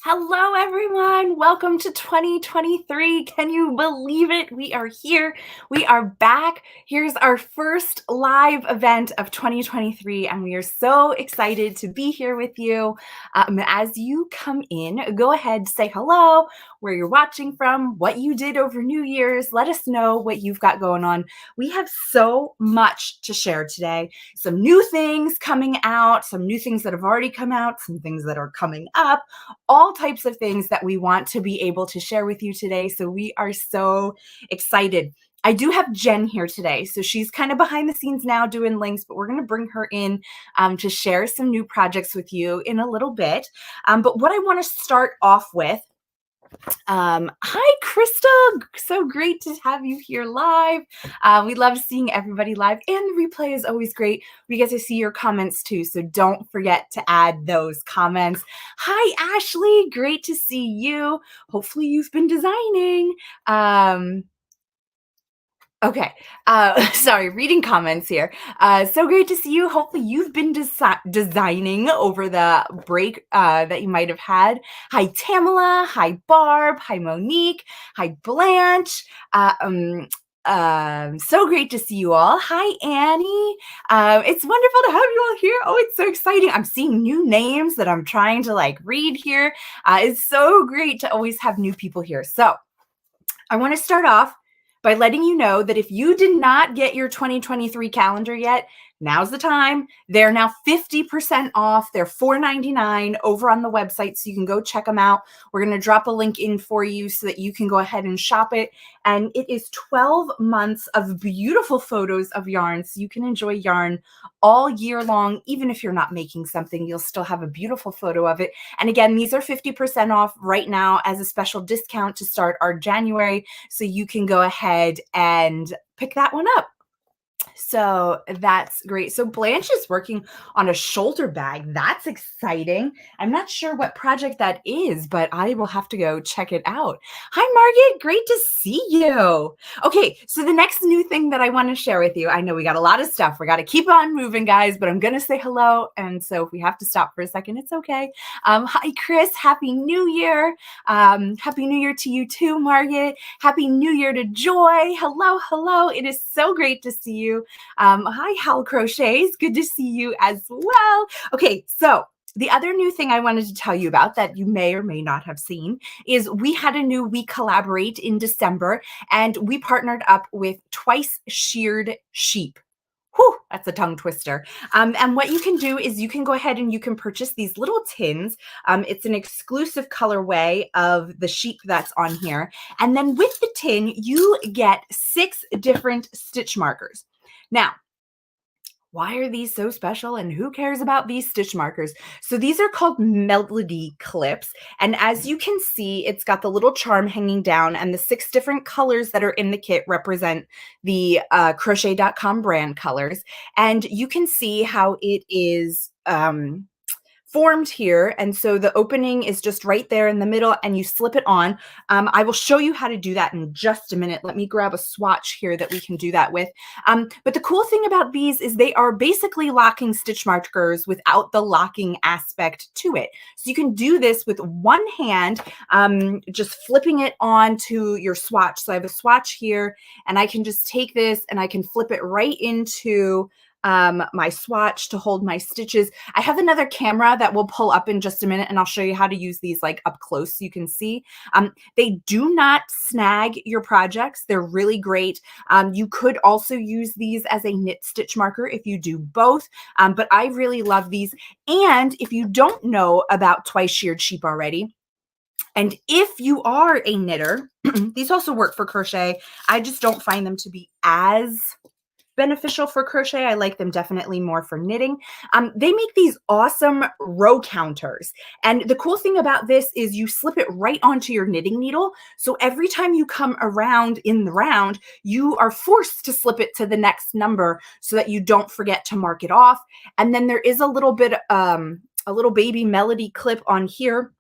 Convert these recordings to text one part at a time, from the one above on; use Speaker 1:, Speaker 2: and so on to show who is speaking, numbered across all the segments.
Speaker 1: Hello, everyone. Welcome to 2023. Can you believe it? We are here. We are back. Here's our first live event of 2023, and we are so excited to be here with you. As you come in, go ahead, say hello, where you're watching from, what you did over New Year's. Let us know what you've got going on. We have so much to share today. Some new things coming out, some new things that have already come out, some things that are coming up, all types of things that we want to be able to share with you today. So we are so excited. I do have Jen here today. So she's kind of behind the scenes now doing links, but we're going to bring her in to share some new projects with you in a little bit. But what I want to start off with, hi, Crystal. So great to have you here live. We love seeing everybody live, and the replay is always great. We get to see your comments too, so don't forget to add those comments. Hi, Ashley. Great to see you. Hopefully you've been designing. Okay, sorry, reading comments here. So great to see you. Hopefully you've been designing over the break that you might have had. Hi, Tamala. Hi, Barb. Hi, Monique. Hi, Blanche. So great to see you all. Hi, Annie. It's wonderful to have you all here. Oh, it's so exciting. I'm seeing new names that I'm trying to read here. It's so great to always have new people here. So I want to start off by letting you know that if you did not get your 2023 calendar yet, now's the time. They're now 50% off. They're $4.99 over on the website, so you can go check them out. We're going to drop a link in for you so that you can go ahead and shop it. And it is 12 months of beautiful photos of yarn, so you can enjoy yarn all year long. Even if you're not making something, you'll still have a beautiful photo of it. And again, these are 50% off right now as a special discount to start our January, so you can go ahead and pick that one up. So that's great. So Blanche is working on a shoulder bag. That's exciting. I'm not sure what project that is, but I will have to go check it out. Hi, Margaret. Great to see you. Okay, so the next new thing that I want to share with you, I know we got a lot of stuff. We got to keep on moving, guys, but I'm going to say hello. And so if we have to stop for a second, it's okay. Hi, Chris. Happy New Year. Happy New Year to you too, Margaret. Happy New Year to Joy. Hello, hello. It is so great to see you. Hi, Hal Crochets. Good to see you as well. Okay, so the other new thing I wanted to tell you about that you may or may not have seen is we had a new We Collaborate in December, and we partnered up with Twice Sheared Sheep. Whew, that's a tongue twister. And what you can do is you can go ahead and you can purchase these little tins. It's an exclusive colorway of the sheep that's on here. And then with the tin, you get 6 different stitch markers. Now, why are these so special and who cares about these stitch markers? So these are called melody clips. And as you can see, it's got the little charm hanging down, and the 6 different colors that are in the kit represent the crochet.com brand colors. And you can see how it is formed here. And so the opening is just right there in the middle, and you slip it on. I will show you how to do that in just a minute. Let me grab a swatch here that we can do that with. But the cool thing about these is they are basically locking stitch markers without the locking aspect to it. So you can do this with one hand, just flipping it onto your swatch. So I have a swatch here, and I can just take this and I can flip it right into my swatch to hold my stitches. I have another camera that will pull up in just a minute, and I'll show you how to use these up close so you can see. They do not snag your projects. They're really great. You could also use these as a knit stitch marker if you do both, but I really love these. And if you don't know about Twice Sheared Sheep already, and if you are a knitter, these also work for crochet. I just don't find them to be as beneficial for crochet. I like them definitely more for knitting. They make these awesome row counters. And the cool thing about this is you slip it right onto your knitting needle. So every time you come around in the round, you are forced to slip it to the next number so that you don't forget to mark it off. And then there is a little bit, a little baby melody clip on here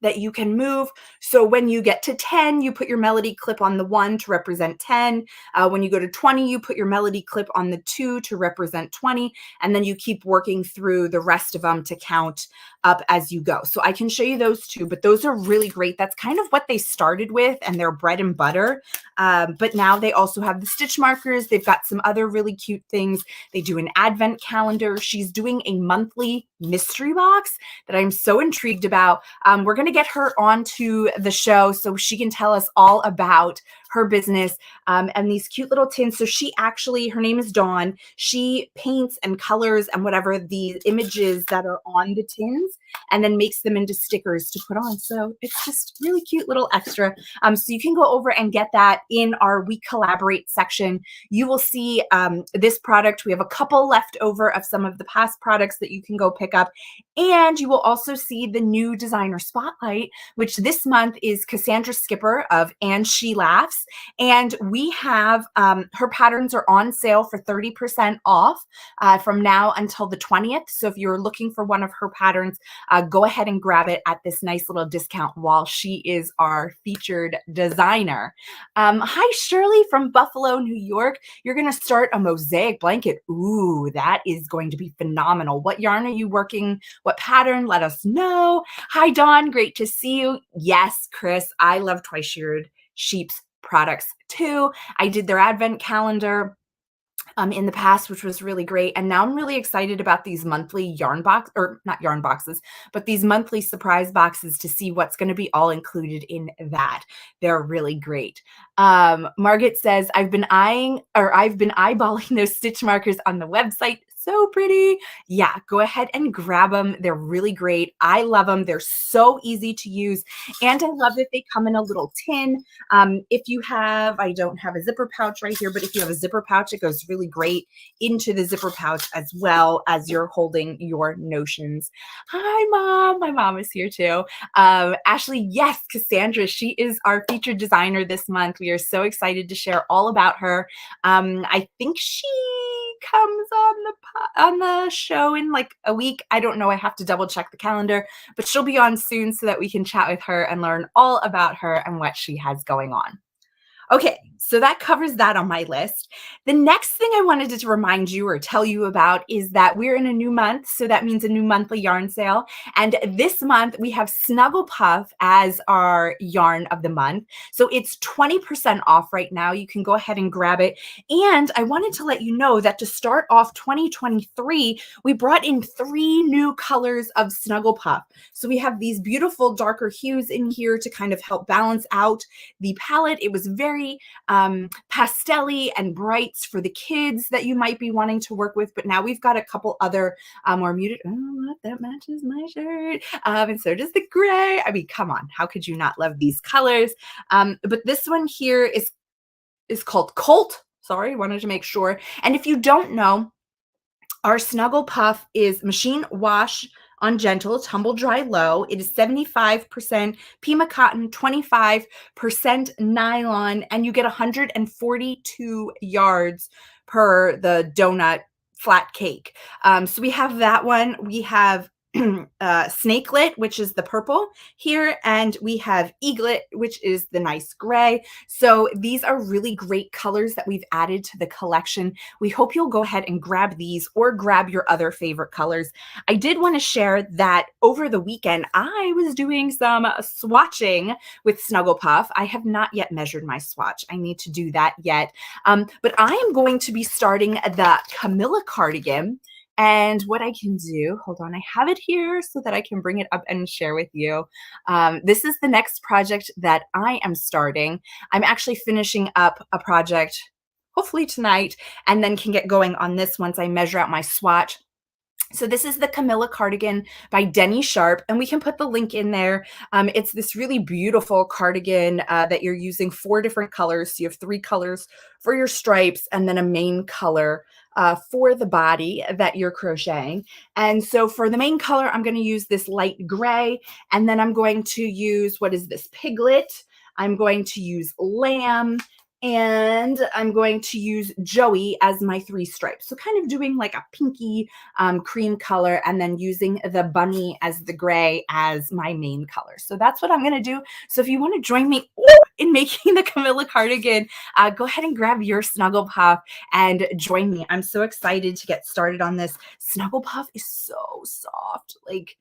Speaker 1: that you can move. So when you get to 10, you put your melody clip on the 1 to represent 10. When you go to 20, you put your melody clip on the 2 to represent 20. And then you keep working through the rest of them to count up as you go. So I can show you those too, but those are really great. That's kind of what they started with and their bread and butter. But now they also have the stitch markers. They've got some other really cute things. They do an advent calendar. She's doing a monthly mystery box that I'm so intrigued about. We're going to get her onto the show so she can tell us all about her business and these cute little tins. So she actually, her name is Dawn. She paints and colors and whatever the images that are on the tins and then makes them into stickers to put on. So it's just really cute little extra. So you can go over and get that in our We Collaborate section. You will see this product. We have a couple left over of some of the past products that you can go pick up. And you will also see the new designer spotlight, which this month is Cassandra Skipper of And She Laughs. And we have her patterns are on sale for 30% off from now until the 20th. So if you're looking for one of her patterns, go ahead and grab it at this nice little discount while she is our featured designer. Hi, Shirley from Buffalo, New York. You're going to start a mosaic blanket. Ooh, that is going to be phenomenal. What yarn are you working? What pattern? Let us know. Hi, Dawn. Great to see you. Yes, Chris, I love Twice-Sheared Sheep's products too. I did their advent calendar in the past, which was really great. And now I'm really excited about these monthly yarn box, or not yarn boxes, but these monthly surprise boxes to see what's going to be all included in that. They're really great. Margaret says, I've been eyeballing those stitch markers on the website. So pretty. Yeah, go ahead and grab them. They're really great. I love them. They're so easy to use. And I love that they come in a little tin. If you have, I don't have a zipper pouch right here, but if you have a zipper pouch, it goes really great into the zipper pouch as well as you're holding your notions. Hi, Mom. My mom is here too. Ashley, yes, Cassandra, she is our featured designer this month. We are so excited to share all about her. I think she comes on the show in like a week. I don't know. I have to double check the calendar, but she'll be on soon so that we can chat with her and learn all about her and what she has going on. Okay, so that covers that on my list. The next thing I wanted to remind you or tell you about is that we're in a new month, so that means a new monthly yarn sale. And this month we have Snuggle Puff as our yarn of the month. So it's 20% off right now. You can go ahead and grab it. And I wanted to let you know that to start off 2023, we brought in 3 new colors of Snuggle Puff. So we have these beautiful darker hues in here to kind of help balance out the palette. It was very pastel-y and brights for the kids that you might be wanting to work with. But now we've got a couple other more muted. Oh, that matches my shirt. And so does the gray. I mean, come on. How could you not love these colors? But this one here is called Colt. Sorry, wanted to make sure. And if you don't know, our Snuggle Puff is machine wash on gentle, tumble dry low. It is 75% Pima cotton, 25% nylon, and you get 142 yards per the donut flat cake. So we have that one. We have Snakelet, which is the purple here, and we have Eaglet, which is the nice gray. So these are really great colors that we've added to the collection. We hope you'll go ahead and grab these or grab your other favorite colors. I did want to share that over the weekend, I was doing some swatching with Snuggle Puff. I have not yet measured my swatch. I need to do that yet. But I am going to be starting the Camilla cardigan. And what I can do, hold on, I have it here so that I can bring it up and share with you. This is the next project that I am starting. I'm actually finishing up a project, hopefully tonight, and then can get going on this once I measure out my swatch. So this is the Camilla cardigan by Denny Sharp, and we can put the link in there. It's this really beautiful cardigan that you're using 4 different colors. So you have 3 colors for your stripes and then a main color for the body that you're crocheting. And so for the main color, I'm going to use this light gray, and then I'm going to use, what is this, Piglet. I'm going to use Lamb, And I'm going to use Joey as my 3 stripes. So kind of doing like a pinky cream color and then using the bunny as the gray as my main color. So that's what I'm going to do. So if you want to join me in making the Camilla cardigan, go ahead and grab your Snuggle Puff and join me. I'm so excited to get started on this. Snuggle Puff is so soft. Like,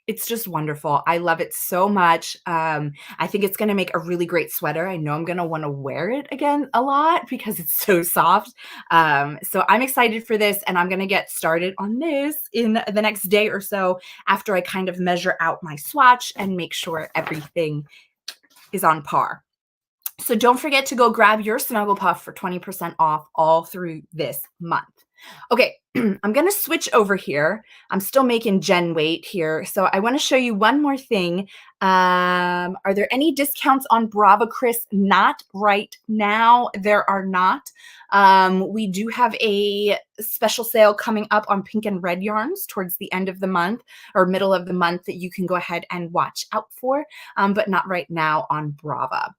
Speaker 1: it's just wonderful. I love it so much. I think it's gonna make a really great sweater. I know I'm gonna wanna wear it again a lot because it's so soft. So I'm excited for this, and I'm gonna get started on this in the next day or so after I kind of measure out my swatch and make sure everything is on par. So don't forget to go grab your Snuggle Puff for 20% off all through this month. Okay, I'm going to switch over here. I'm still making Jen wait here. So I want to show you one more thing. Are there any discounts on Brava Chris? Not right now. There are not. We do have a special sale coming up on pink and red yarns towards the end of the month or middle of the month that you can go ahead and watch out for, but not right now on Brava.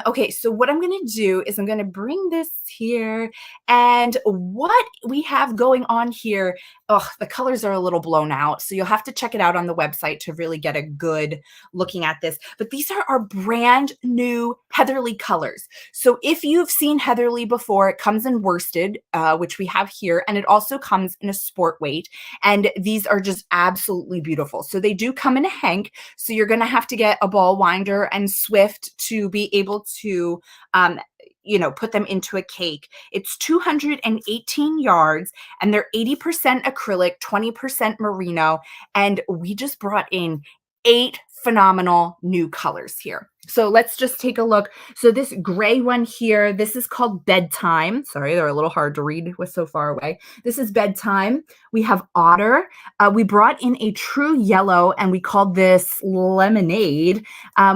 Speaker 1: Okay, so what I'm going to do is I'm going to bring this here, and what we have going on here, the colors are a little blown out, so you'll have to check it out on the website to really get a good looking at this. But these are our brand new Heatherly colors. So if you've seen Heatherly before, it comes in worsted, which we have here, and it also comes in a sport weight. And these are just absolutely beautiful. So they do come in a hank. So you're going to have to get a ball winder and Swift to be able to put them into a cake. It's 218 yards, and they're 80% acrylic, 20% merino, and we just brought in 8 phenomenal new colors here. So let's just take a look. So this gray one here, this is called Bedtime. Sorry, they're a little hard to read with so far away. This is Bedtime. We have Otter. We brought in a true yellow, and we called this Lemonade.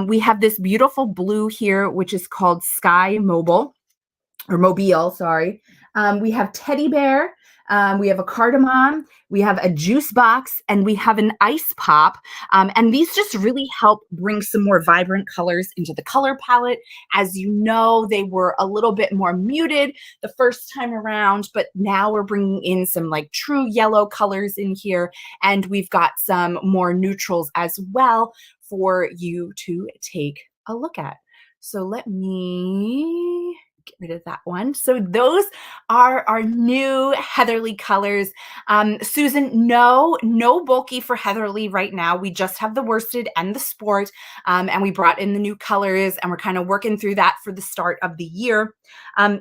Speaker 1: We have this beautiful blue here, which is called Sky Mobile. Or Mobile, sorry. We have Teddy Bear. We have a cardamom. We have a juice box, and we have an ice pop. And these just really help bring some more vibrant colors into the color palette. As you know, they were a little bit more muted the first time around, but now we're bringing in some like true yellow colors in here. And we've got some more neutrals as well for you to take a look at. So let me get rid of that one. So those are our new Heatherly colors. Susan, no bulky for Heatherly right now. We just have the worsted and the sport, and we brought in the new colors, and we're kind of working through that for the start of the year.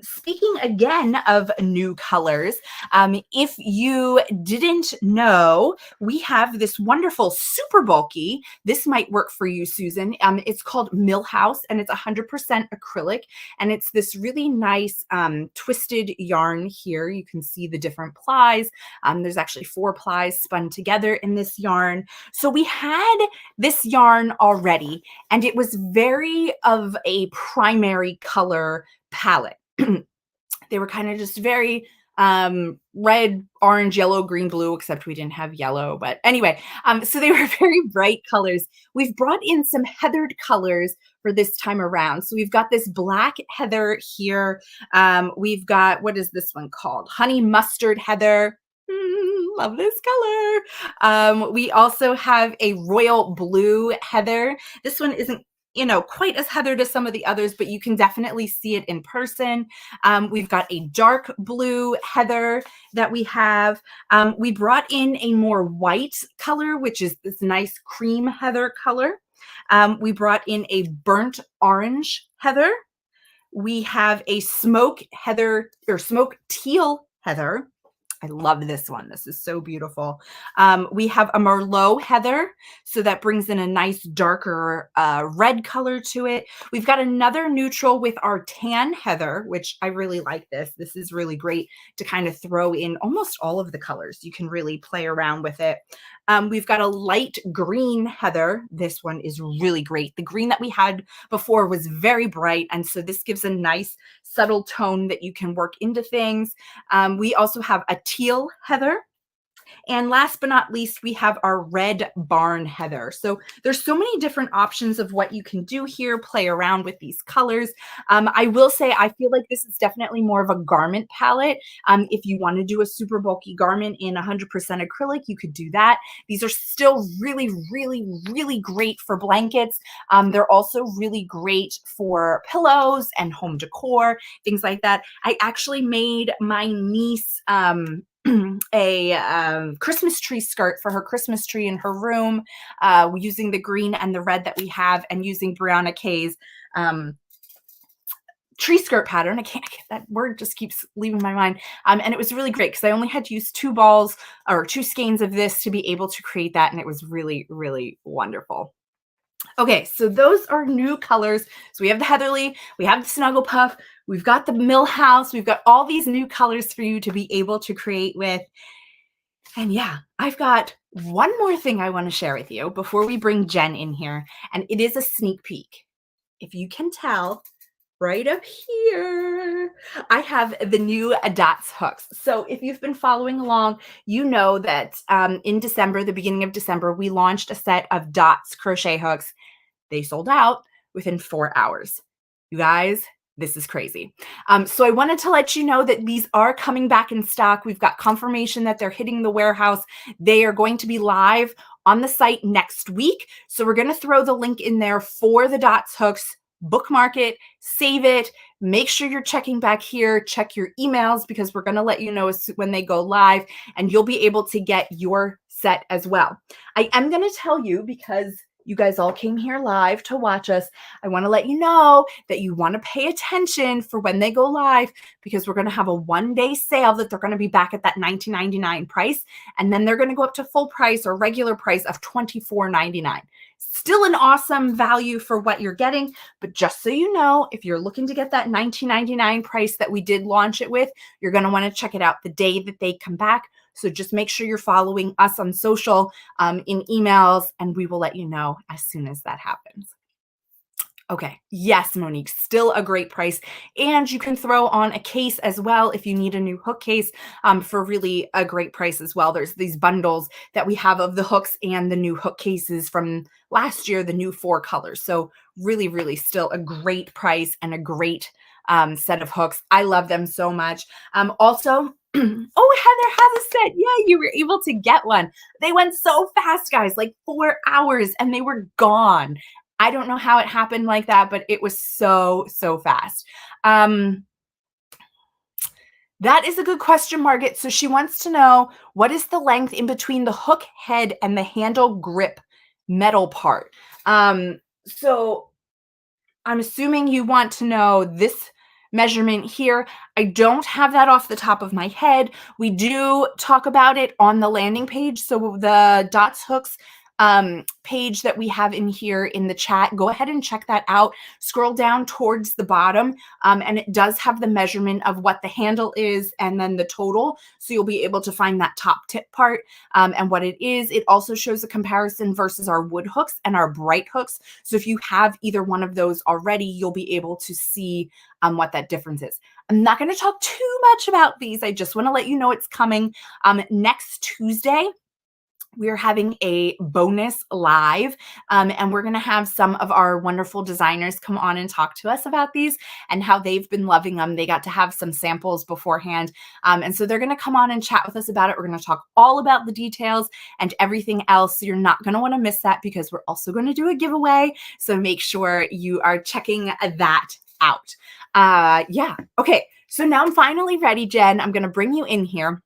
Speaker 1: Speaking again of new colors, if you didn't know, we have this wonderful super bulky. This might work for you, Susan. It's called Millhouse, and it's 100% acrylic, and it's this really nice twisted yarn here. You can see the different plies. There's actually 4 plies spun together in this yarn. So we had this yarn already, and it was very of a primary color palette. They were kind of just very red, orange, yellow, green, blue, except we didn't have yellow. But anyway, so they were very bright colors. We've brought in some heathered colors for this time around. So we've got this black heather here. We've got, what is this one called? Honey mustard heather. Love this color. We also have a royal blue heather. This one isn't quite as heathered as some of the others, but you can definitely see it in person. We've got a dark blue heather that we have. We brought in a more white color, which is this nice cream heather color. We brought in a burnt orange heather. We have a smoke heather or smoke teal heather. I love this one. This is so beautiful. We have a Merlot heather, so that brings in a nice darker red color to it. We've got another neutral with our tan heather, which I really like this. This is really great to kind of throw in almost all of the colors. You can really play around with it. We've got a light green heather. This one is really great. The green that we had before was very bright, and so this gives a nice subtle tone that you can work into things. We also have a teal heather. And last but not least, we have our red barn heather. So there's so many different options of what you can do here, play around with these colors. I will say, I feel like this is definitely more of a garment palette. If you want to do a super bulky garment in 100% acrylic, you could do that. These are still really, really, really great for blankets. They're also really great for pillows and home decor, things like that. I actually made my niece a Christmas tree skirt for her Christmas tree in her room, using the green and the red that we have, and using Brianna Kay's tree skirt pattern. I can't get that word, just keeps leaving my mind. And it was really great because I only had to use 2 balls or 2 skeins of this to be able to create that, and it was really, really wonderful. Okay, so those are new colors. So we have the Heatherly, we have the Snuggle Puff, we've got the Millhouse, we've got all these new colors for you to be able to create with. And yeah, I've got one more thing I want to share with you before we bring Jen in here, and it is a sneak peek. If you can tell, right up here, I have the new Dots hooks. So if you've been following along, you know that in December, the beginning of December, we launched a set of Dots crochet hooks. They sold out within 4 hours. You guys, this is crazy. So I wanted to let you know that these are coming back in stock. We've got confirmation that they're hitting the warehouse. They are going to be live on the site next week. So we're going to throw the link in there for the Dots hooks. Bookmark it, save it, make sure you're checking back here, check your emails, because we're going to let you know when they go live, and you'll be able to get your set as well. I am going to tell you, because you guys all came here live to watch us, I want to let you know that you want to pay attention for when they go live, because we're going to have a one-day sale that they're going to be back at that $19.99 price, and then they're going to go up to full price or regular price of $24.99. Still an awesome value for what you're getting, but just so you know, if you're looking to get that $19.99 price that we did launch it with, you're going to want to check it out the day that they come back. So just make sure you're following us on social, in emails, and we will let you know as soon as that happens. Okay. Yes, Monique, still a great price. And you can throw on a case as well if you need a new hook case, for really a great price as well. There's these bundles that we have of the hooks and the new hook cases from last year, the new 4 colors. So really, really still a great price and a great set of hooks. I love them so much. Also, oh, Heather has a set. Yeah, you were able to get one. They went so fast, guys, like 4 hours, and they were gone. I don't know how it happened like that, but it was so, so fast. That is a good question, Margaret. So she wants to know, what is the length in between the hook head and the handle grip metal part? So I'm assuming you want to know this measurement here. I don't have that off the top of my head. We do talk about it on the landing page. So the Dots hooks page that we have in here in the chat, go ahead and check that out. Scroll down towards the bottom, and it does have the measurement of what the handle is and then the total. So you'll be able to find that top tip part and what it is. It also shows a comparison versus our wood hooks and our bright hooks. So if you have either one of those already, you'll be able to see what that difference is. I'm not going to talk too much about these. I just want to let you know it's coming next Tuesday. We're having a bonus live, and we're going to have some of our wonderful designers come on and talk to us about these and how they've been loving them. They got to have some samples beforehand, and so they're going to come on and chat with us about it. We're going to talk all about the details and everything else. So you're not going to want to miss that, because we're also going to do a giveaway. So make sure you are checking that out. Yeah. Okay. So now I'm finally ready, Jen. I'm going to bring you in here.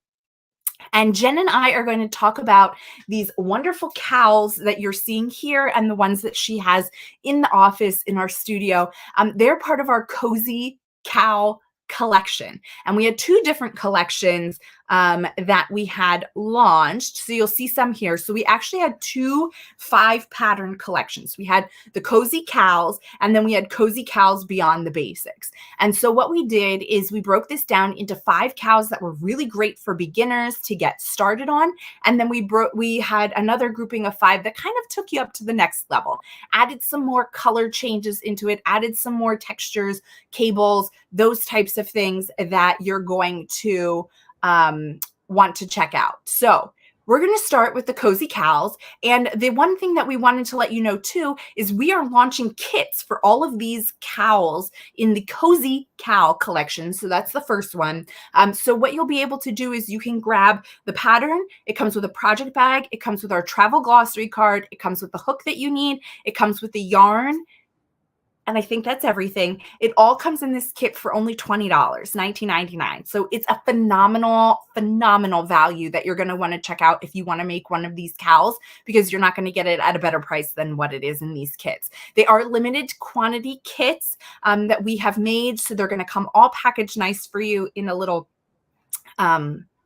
Speaker 1: And Jen and I are going to talk about these wonderful cowls that you're seeing here and the ones that she has in the office in our studio. They're part of our Cozy Cowl collection. And we had 2 different collections that we had launched. So you'll see some here. So we actually had 2 5-pattern collections. We had the Cozy Cowls, and then we had Cozy Cowls Beyond the Basics. And so what we did is we broke this down into 5 cows that were really great for beginners to get started on. And then we had another grouping of 5 that kind of took you up to the next level, added some more color changes into it, added some more textures, cables, those types of things that you're going to want to check out. So we're going to start with the cozy cows. And the one thing that we wanted to let you know too is we are launching kits for all of these cows in the cozy cow collection. So that's the first one. So what you'll be able to do is you can grab the pattern. It comes with a project bag. It comes with our travel glossary card. It comes with the hook that you need. It comes with the yarn. And I think that's everything. It all comes in this kit for only $20, $19.99. So it's a phenomenal, phenomenal value that you're going to want to check out if you want to make one of these cows, because you're not going to get it at a better price than what it is in these kits. They are limited quantity kits that we have made. So they're going to come all packaged nice for you in a little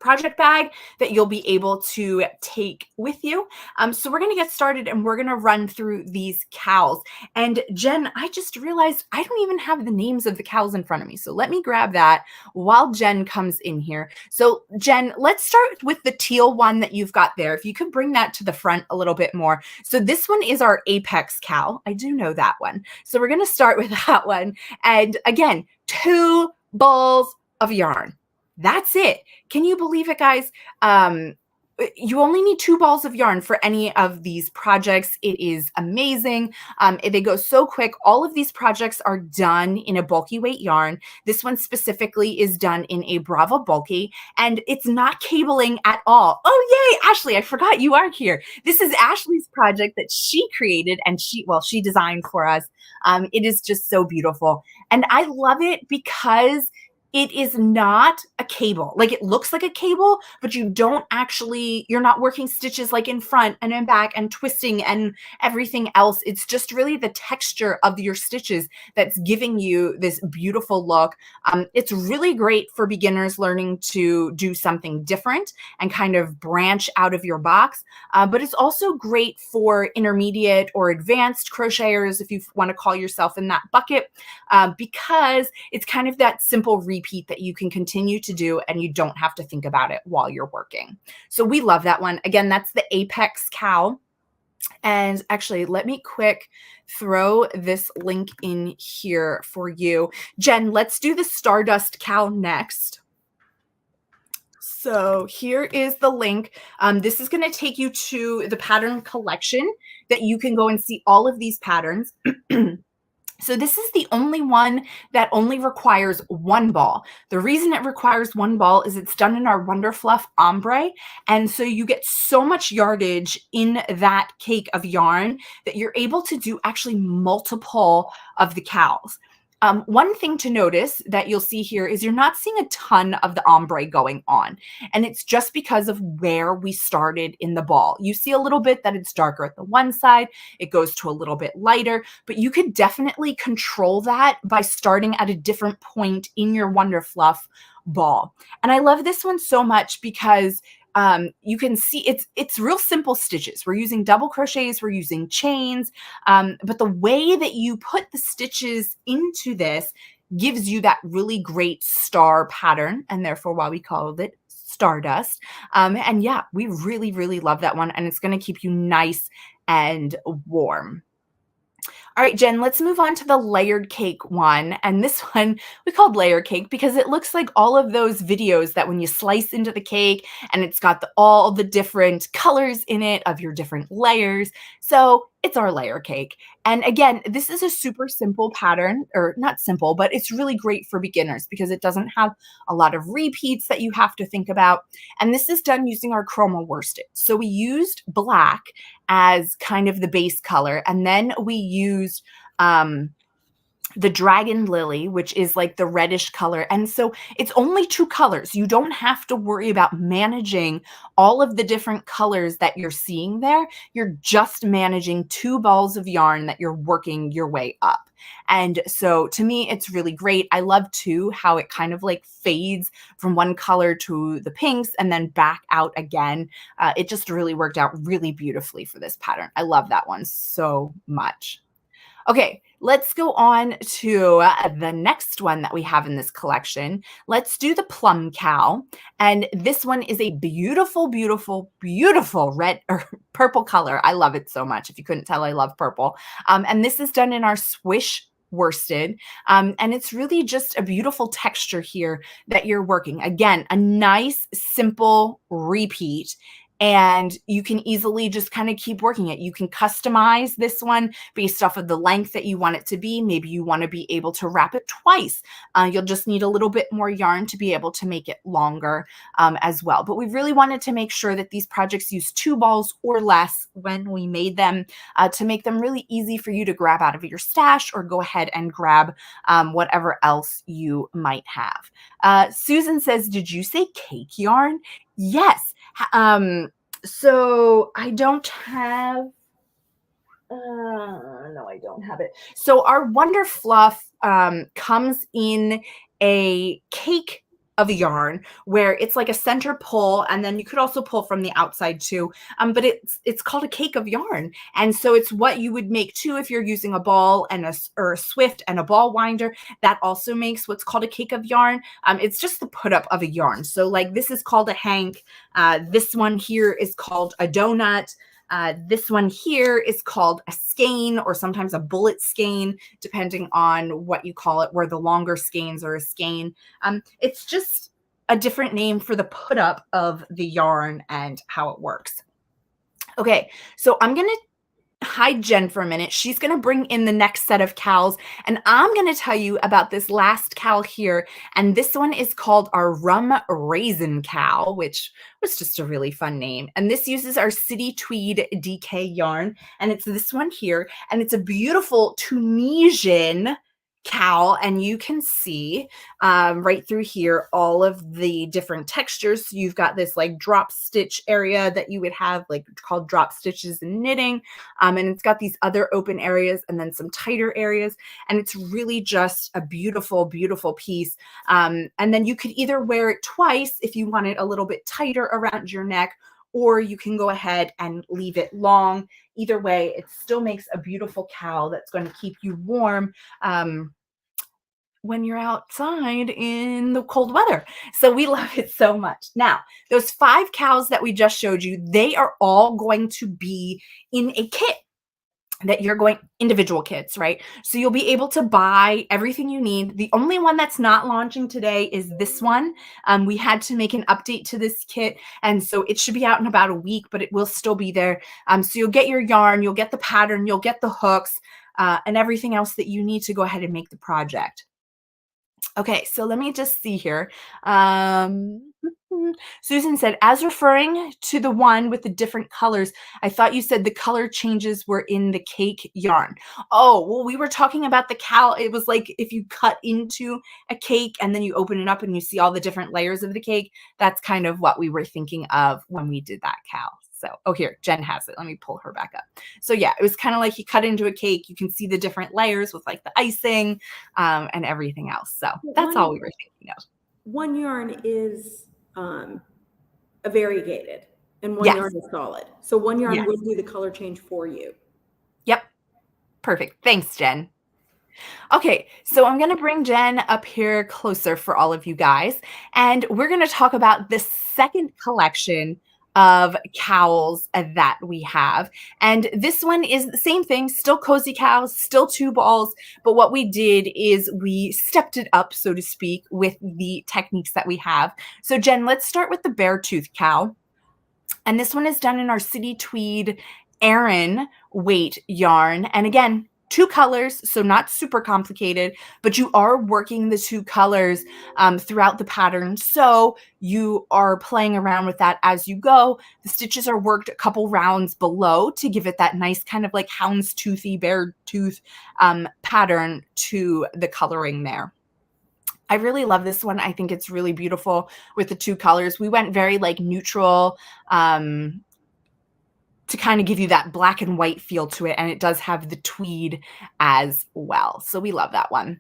Speaker 1: project bag that you'll be able to take with you. So we're going to get started and we're going to run through these cows. And Jen, I just realized I don't even have the names of the cows in front of me. So let me grab that while Jen comes in here. So Jen, let's start with the teal one that you've got there. If you could bring that to the front a little bit more. So this one is our apex cow. I do know that one. So we're going to start with that one. And again, 2 balls of yarn. That's it. Can you believe it, guys? You only need 2 balls of yarn for any of these projects. It is amazing. They go so quick. All of these projects are done in a bulky weight yarn. This one specifically is done in a Bravo bulky, and it's not cabling at all. Oh, yay, Ashley, I forgot you are here. This is Ashley's project that she created and she designed for us. It is just so beautiful. And I love it because it is not a cable. Like, it looks like a cable, but you're not working stitches like in front and in back and twisting and everything else. It's just really the texture of your stitches that's giving you this beautiful look. It's really great for beginners learning to do something different and kind of branch out of your box. But it's also great for intermediate or advanced crocheters, if you want to call yourself in that bucket, because it's kind of that simple repeat that you can continue to do and you don't have to think about it while you're working. So we love that one. Again, that's the apex cow. And actually, let me quick throw this link in here for you. Jen, let's do the Stardust cow next. So here is the link. This is going to take you to the pattern collection that you can go and see all of these patterns. So this is the only one that only requires 1 ball. The reason it requires 1 ball is it's done in our Wonder Fluff ombre. And so you get so much yardage in that cake of yarn that you're able to do actually multiple of the cows. One thing to notice that you'll see here is you're not seeing a ton of the ombre going on. And it's just because of where we started in the ball. You see a little bit that it's darker at the one side. It goes to a little bit lighter, but you could definitely control that by starting at a different point in your Wonder Fluff ball. And I love this one so much because you can see it's real simple stitches. We're using double crochets, we're using chains, but the way that you put the stitches into this gives you that really great star pattern, and therefore why we called it Stardust. And yeah, we really, really love that one, and it's going to keep you nice and warm. All right, Jen, let's move on to the layered cake one. And this one we called layer cake because it looks like all of those videos that when you slice into the cake and it's got all the different colors in it of your different layers. So it's our layer cake. And again, this is a super simple pattern, or not simple, but it's really great for beginners because it doesn't have a lot of repeats that you have to think about. And this is done using our chroma worsted. So we used black as kind of the base color, and then we used the dragon lily, which is like the reddish color. And so it's only 2 colors. You don't have to worry about managing all of the different colors that you're seeing there. You're just managing 2 balls of yarn that you're working your way up. And so to me, it's really great. I love too how it kind of like fades from one color to the pinks and then back out again. It just really worked out really beautifully for this pattern. I love that one so much. Okay, let's go on to the next one that we have in this collection. Let's do the plum cow. And this one is a beautiful, beautiful, beautiful red or purple color. I love it so much. If you couldn't tell, I love purple. And this is done in our swish worsted. And it's really just a beautiful texture here that you're working. Again, a nice, simple repeat. and you can easily just kind of keep working it. You can customize this one based off of the length that you want it to be. Maybe you want to be able to wrap it twice. You'll just need a little bit more yarn to be able to make it longer as well. But we really wanted to make sure that these projects use 2 balls or less when we made them to make them really easy for you to grab out of your stash or go ahead and grab whatever else you might have. Susan says, did you say cake yarn? Yes. So I don't have, no, I don't have it. So our Wonder Fluff comes in a cake of yarn where it's like a center pull, and then you could also pull from the outside too. But it's called a cake of yarn, and so it's what you would make too if you're using a ball and a Swift and a ball winder. That also makes what's called a cake of yarn. It's just the put up of a yarn. So like this is called a hank. This one here is called a donut. This one here is called a skein, or sometimes a bullet skein, depending on what you call it, where the longer skeins are a skein. It's just a different name for the put up of the yarn and how it works. Okay, so I'm going to hide Jen for a minute. She's going to bring in the next set of cows, and I'm going to tell you about this last cow here. And this one is called our Rum Raisin Cow, which was just a really fun name. And this uses our City Tweed DK yarn, and it's this one here, and it's a beautiful Tunisian cowl, and you can see right through here all of the different textures. So you've got this like drop stitch area that you would have like called drop stitches in knitting, and it's got these other open areas and then some tighter areas, and it's really just a beautiful, beautiful piece. And then you could either wear it twice if you want it a little bit tighter around your neck, or you can go ahead and leave it long. Either way, it still makes a beautiful cowl that's going to keep you warm when you're outside in the cold weather. So we love it so much. Now, those 5 cows that we just showed you, they are all going to be in a kit that you're going, individual kits, right? So you'll be able to buy everything you need. The only one that's not launching today is this one. We had to make an update to this kit, and so it should be out in about a week, but it will still be there. So you'll get your yarn, you'll get the pattern, you'll get the hooks, and everything else that you need to go ahead and make the project. Okay, so let me just see here. Susan said, as referring to the one with the different colors, I thought you said the color changes were in the cake yarn. Oh, well, we were talking about the cowl. It was like if you cut into a cake and then you open it up and you see all the different layers of the cake. That's kind of what we were thinking of when we did that cowl. So, oh, here, Jen has it. Let me pull her back up. So yeah, it was kind of like you cut into a cake. You can see the different layers with like the icing and everything else. So that's all we were thinking of.
Speaker 2: One yarn is a variegated and one yarn is solid. So one yarn will do the color change for you.
Speaker 1: Yep. Perfect. Thanks, Jen. Okay, so I'm going to bring Jen up here closer for all of you guys, and we're going to talk about the second collection of cowls that we have. And this one is the same thing, still cozy cows, still 2 balls, but what we did is we stepped it up, so to speak, with the techniques that we have. So Jen, let's start with the bear tooth cowl. And this one is done in our City Tweed Aran weight yarn. And again, 2 colors, so not super complicated, but you are working the 2 colors throughout the pattern. So you are playing around with that as you go. The stitches are worked a couple rounds below to give it that nice kind of like houndstoothy bear tooth pattern to the coloring there. I really love this one. I think it's really beautiful with the 2 colors. We went very like neutral to kind of give you that black and white feel to it. And it does have the tweed as well. So we love that one.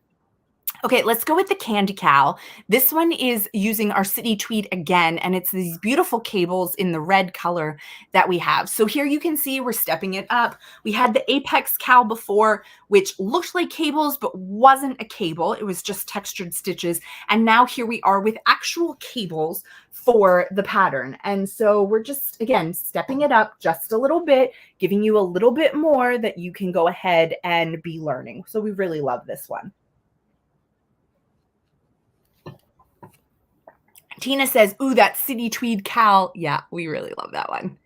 Speaker 1: Okay, let's go with the candy cowl. This one is using our City Tweed again, and it's these beautiful cables in the red color that we have. So here you can see we're stepping it up. We had the Apex cowl before, which looked like cables, but wasn't a cable. It was just textured stitches. And now here we are with actual cables for the pattern. And so we're just, again, stepping it up just a little bit, giving you a little bit more that you can go ahead and be learning. So we really love this one. Tina says, ooh, that city tweed cowl. Yeah, we really love that one.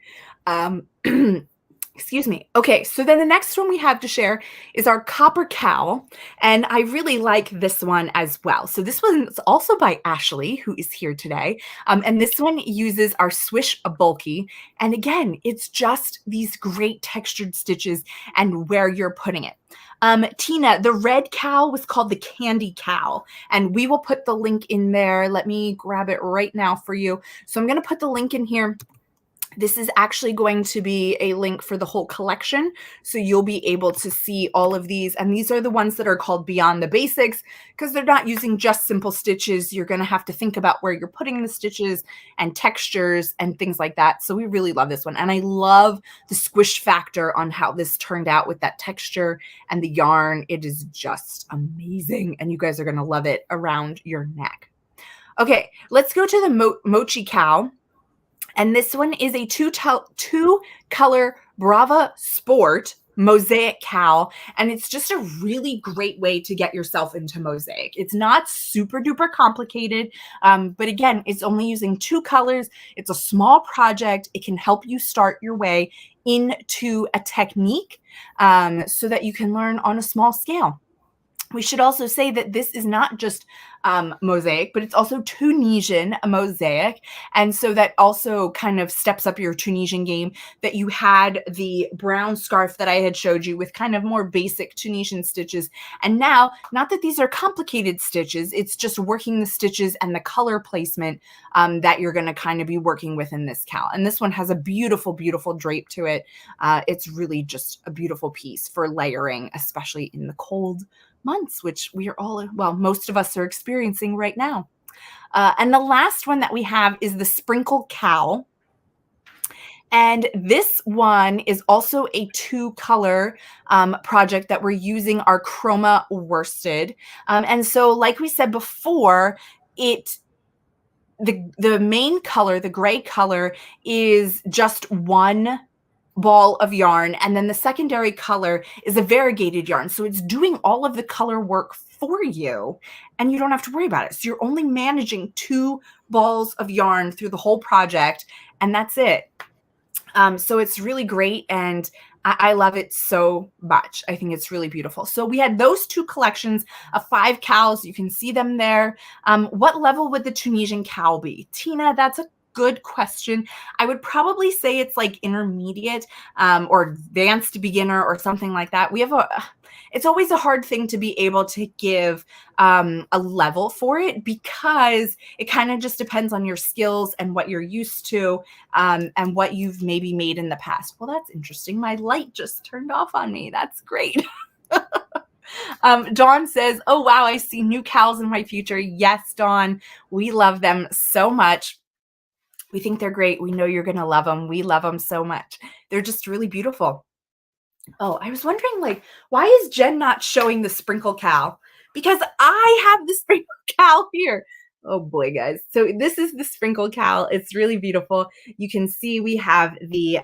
Speaker 1: Excuse me. Okay, so then the next one we have to share is our copper cowl, and I really like this one as well. So this one's also by Ashley, who is here today, and this one uses our Swish Bulky, and again, it's just these great textured stitches and where you're putting it. Tina, the red cowl was called the Candy Cowl, and we will put the link in there. Let me grab it right now for you. So I'm going to put the link in here. This is actually going to be a link for the whole collection, so you'll be able to see all of these. And these are the ones that are called Beyond the Basics, because they're not using just simple stitches. You're going to have to think about where you're putting the stitches and textures and things like that. So we really love this one. And I love the squish factor on how this turned out with that texture and the yarn. It is just amazing. And you guys are going to love it around your neck. Okay, let's go to the Mochi Cow. And this one is a two-color Brava Sport mosaic cowl, and it's just a really great way to get yourself into mosaic. It's not super duper complicated, but again, it's only using 2 colors. It's a small project. It can help you start your way into a technique so that you can learn on a small scale. We should also say that this is not just mosaic, but it's also Tunisian mosaic. And so that also kind of steps up your Tunisian game, that you had the brown scarf that I had showed you with kind of more basic Tunisian stitches. And now, not that these are complicated stitches, it's just working the stitches and the color placement that you're going to kind of be working with in this cowl. And this one has a beautiful, beautiful drape to it. It's really just a beautiful piece for layering, especially in the cold months, which we are all, well, most of us are experiencing right now. And the last one that we have is the Sprinkle Cowl. And this one is also a 2-color project that we're using our chroma worsted. And so like we said before, the main color, the gray color, is just one ball of yarn, and then the secondary color is a variegated yarn. So it's doing all of the color work for you, and you don't have to worry about it. So you're only managing 2 balls of yarn through the whole project, and that's it. So it's really great, and I love it so much. I think it's really beautiful. So we had those 2 collections of 5 cowls. You can see them there. What level would the Tunisian cowl be? Tina, that's a good question. I would probably say it's like intermediate or advanced beginner or something like that. It's always a hard thing to be able to give a level for it, because it kind of just depends on your skills and what you're used to and what you've maybe made in the past. Well, that's interesting. My light just turned off on me. That's great. Dawn says, oh, wow, I see new cowls in my future. Yes, Dawn, we love them so much. We think they're great. We know you're going to love them. We love them so much. They're just really beautiful. Oh, I was wondering, like, why is Jen not showing the Sprinkle Cowl? Because I have the Sprinkle Cowl here. Oh boy, guys. So this is the Sprinkle Cowl. It's really beautiful. You can see we have the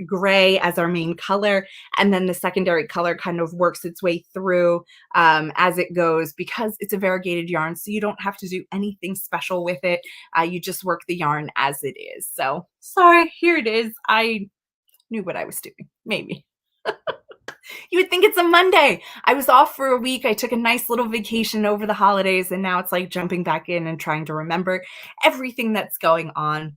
Speaker 1: gray as our main color, and then the secondary color kind of works its way through as it goes, because it's a variegated yarn, so you don't have to do anything special with it. You just work the yarn as it is. So sorry, here it is. I knew what I was doing, maybe. You would think it's a Monday. I was off for a week. I took a nice little vacation over the holidays, and now it's like jumping back in and trying to remember everything that's going on.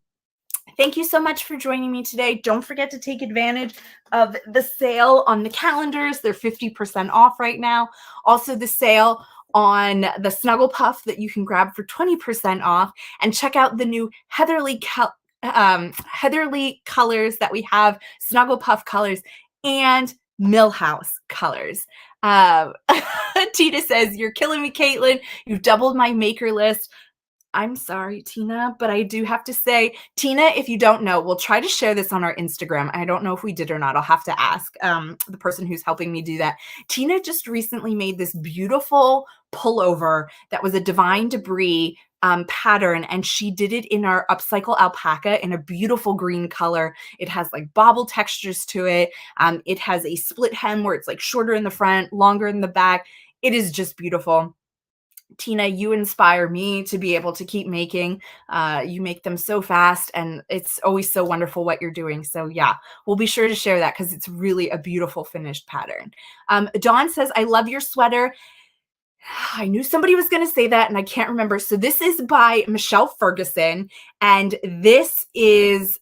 Speaker 1: Thank you so much for joining me today. Don't forget to take advantage of the sale on the calendars. They're 50% off right now. Also, the sale on the Snuggle Puff that you can grab for 20% off, and check out the new Heatherly colors that we have, Snuggle Puff colors and Millhouse colors. Tina says, you're killing me, Katelyn. You've doubled my maker list. I'm sorry, Tina, but I do have to say, Tina, if you don't know, we'll try to share this on our Instagram. I don't know if we did or not. I'll have to ask the person who's helping me do that. Tina just recently made this beautiful pullover that was a Divine Debris pattern, and she did it in our upcycle alpaca in a beautiful green color. It has like bobble textures to it. It has a split hem where it's like shorter in the front, longer in the back. It is just beautiful. Tina, you inspire me to be able to keep making. You make them so fast, and it's always so wonderful what you're doing. So yeah, we'll be sure to share that because it's really a beautiful finished pattern. Dawn says, I love your sweater. I knew somebody was going to say that and I can't remember. So this is by Michelle Ferguson, and this is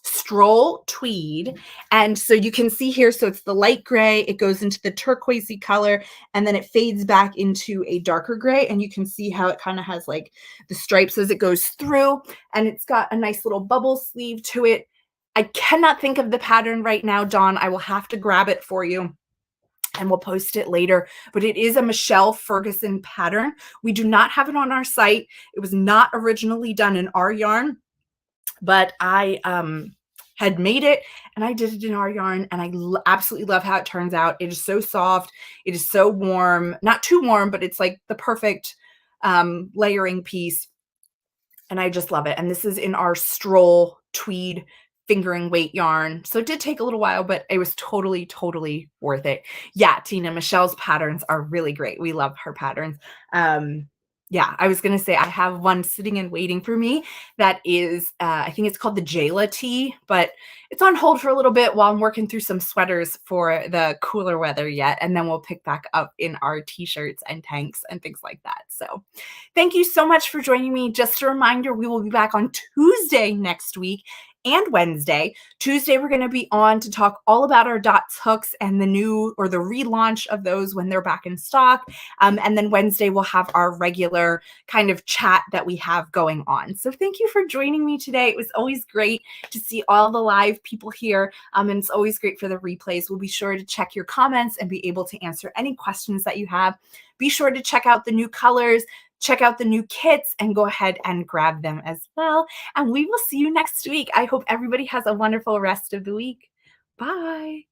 Speaker 1: Stroll Tweed. And so you can see here, so it's the light gray, it goes into the turquoisey color, and then it fades back into a darker gray. And you can see how it kind of has like the stripes as it goes through, and it's got a nice little bubble sleeve to it. I cannot think of the pattern right now, Dawn. I will have to grab it for you and we'll post it later, but it is a Michelle Ferguson pattern. We do not have it on our site. It was not originally done in our yarn, but I had made it and I did it in our yarn, and I absolutely love how it turns out. It is so soft. It is so warm, not too warm, but it's like the perfect layering piece. And I just love it. And this is in our Stroll Tweed fingering weight yarn. So it did take a little while, but it was totally, totally worth it. Yeah, Tina, Michelle's patterns are really great. We love her patterns. Yeah, I was going to say I have one sitting and waiting for me that is, I think it's called the Jayla tee, but it's on hold for a little bit while I'm working through some sweaters for the cooler weather yet. And then we'll pick back up in our t-shirts and tanks and things like that. So thank you so much for joining me. Just a reminder, we will be back on Tuesday next week and Wednesday. Tuesday, we're going to be on to talk all about our dots hooks and the new or the relaunch of those when they're back in stock. And then Wednesday, we'll have our regular kind of chat that we have going on. So thank you for joining me today. It was always great to see all the live people here. And it's always great for the replays. We'll be sure to check your comments and be able to answer any questions that you have. Be sure to check out the new colors, check out the new kits, and go ahead and grab them as well. And we will see you next week. I hope everybody has a wonderful rest of the week. Bye.